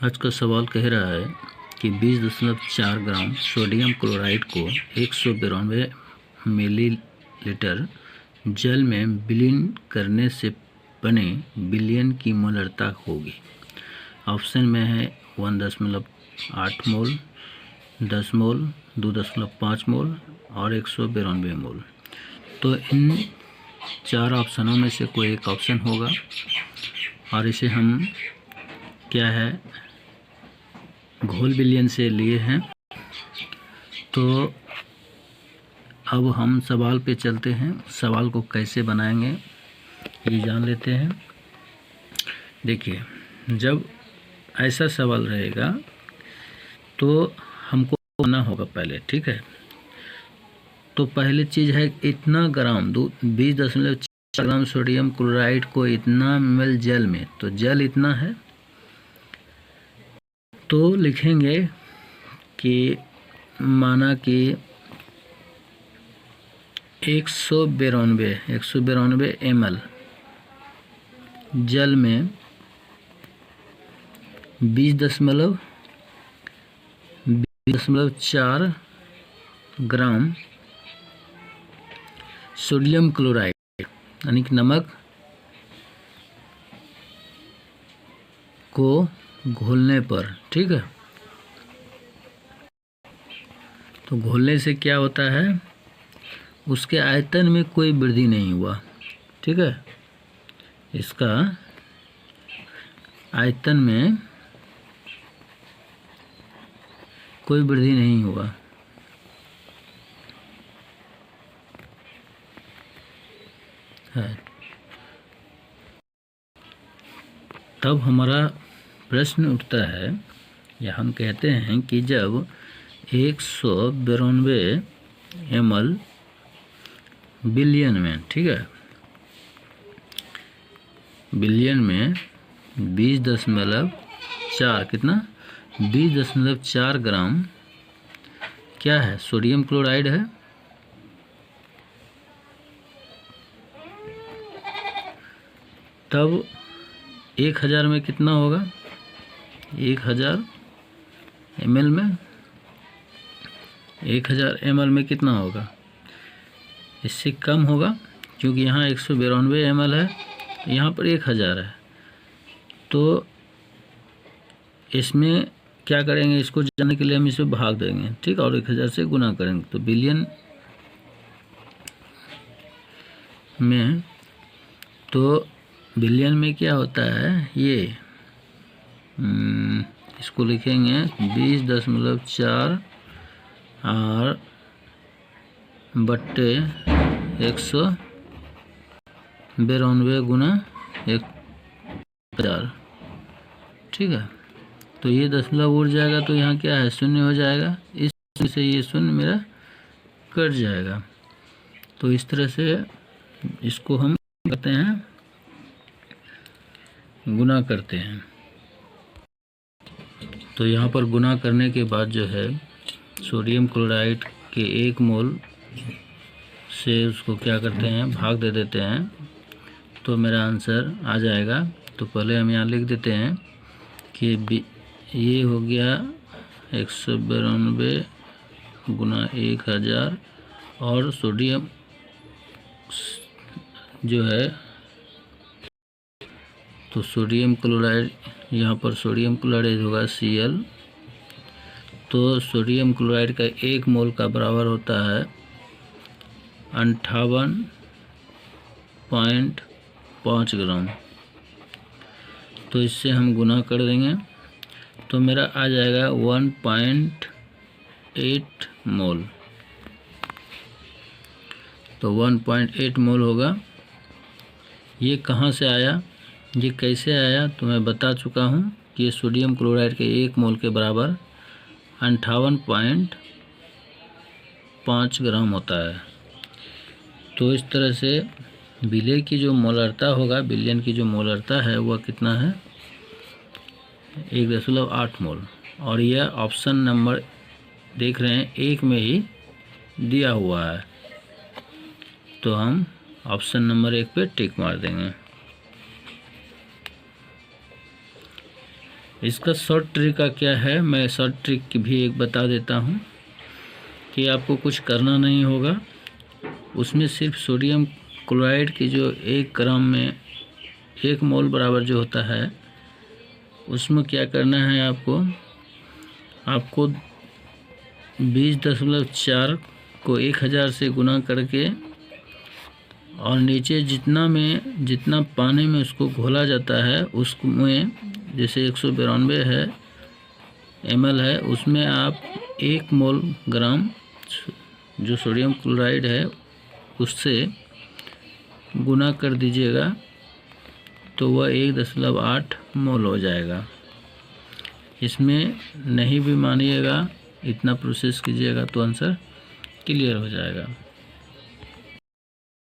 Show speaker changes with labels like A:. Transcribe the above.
A: आज का सवाल कह रहा है कि 20.4 ग्राम सोडियम क्लोराइड को 192 मिलीलीटर जल में विलीन करने से बने विलयन की मोलरता होगी। ऑप्शन में है 1.8 मोल, 10 मोल, 2.5 मोल और 192 मोल। तो इन चार ऑप्शनों में से कोई एक ऑप्शन होगा और इसे हम क्या है घोल विलयन से लिए हैं। तो अब हम सवाल पे चलते हैं। सवाल को कैसे बनाएंगे ये जान लेते हैं। देखिए, जब ऐसा सवाल रहेगा तो हमको करना होगा पहले, ठीक है। तो पहले चीज़ है इतना ग्राम 20.4 ग्राम सोडियम क्लोराइड को इतना ml जल में, तो जल इतना है तो लिखेंगे कि माना कि 192 ml जल में 20.4 ग्राम सोडियम क्लोराइड यानी कि नमक को घोलने पर, ठीक है। तो घोलने से क्या होता है, उसके आयतन में कोई वृद्धि नहीं हुआ, ठीक है। इसका आयतन में कोई वृद्धि नहीं हुआ। है तब हमारा प्रश्न उठता है या हम कहते हैं कि जब 192 ml बिलियन में, ठीक है, बिलियन में 20.4 कितना 20.4 ग्राम क्या है सोडियम क्लोराइड है। तब 1000 में कितना होगा, 1000 ml में 1000 ml में कितना होगा, इससे कम होगा क्योंकि यहाँ 192 ml है, यहाँ पर 1000 है। तो इसमें क्या करेंगे, इसको जानने के लिए हम इसे भाग देंगे, ठीक, और 1000 से गुना करेंगे। तो बिलियन में, तो बिलियन में क्या होता है, ये इसको लिखेंगे 20.4 और बट्टे 192 गुना 1000, ठीक है। तो ये दशमलव उड़ जाएगा तो यहाँ क्या है, शून्य हो जाएगा। इससे ये शून्य मेरा कट जाएगा। तो इस तरह से इसको हम करते हैं, गुना करते हैं। तो यहाँ पर गुना करने के बाद जो है सोडियम क्लोराइड के 1 मोल से उसको क्या करते हैं, भाग दे देते हैं। तो मेरा आंसर आ जाएगा। तो पहले हम यहाँ लिख देते हैं कि ये हो गया 192 गुना 1000 और सोडियम जो है, तो सोडियम क्लोराइड, यहाँ पर सोडियम क्लोराइड होगा Cl। तो सोडियम क्लोराइड का 1 मोल का बराबर होता है 58.5 ग्राम। तो इससे हम गुना कर देंगे तो मेरा आ जाएगा 1.8 मोल। तो 1.8 मोल होगा। ये कहाँ से आया, ये कैसे आया, तो मैं बता चुका हूँ कि ये सोडियम क्लोराइड के 1 मोल के बराबर 58.5 ग्राम होता है। तो इस तरह से विलय की जो मोलरता होगा, विलयन की जो मोलरता है वह कितना है, 1.8 मोल। और यह ऑप्शन नंबर देख रहे हैं 1 में ही दिया हुआ है। तो हम ऑप्शन नंबर 1 पे टिक मार देंगे। इसका शॉर्ट तरीका क्या है, मैं शॉर्ट ट्रिक की भी एक बता देता हूँ कि आपको कुछ करना नहीं होगा। उसमें सिर्फ सोडियम क्लोराइड की जो 1 ग्राम में 1 मोल बराबर जो होता है, उसमें क्या करना है आपको 20.4 को 1000 से गुना करके और नीचे जितना पानी में उसको घोला जाता है उसमें, जैसे 192 है ml है, उसमें आप 1 मोल ग्राम जो सोडियम क्लोराइड है उससे गुना कर दीजिएगा तो वह 1.8 मोल हो जाएगा। इसमें नहीं भी मानिएगा, इतना प्रोसेस कीजिएगा तो आंसर क्लियर हो जाएगा।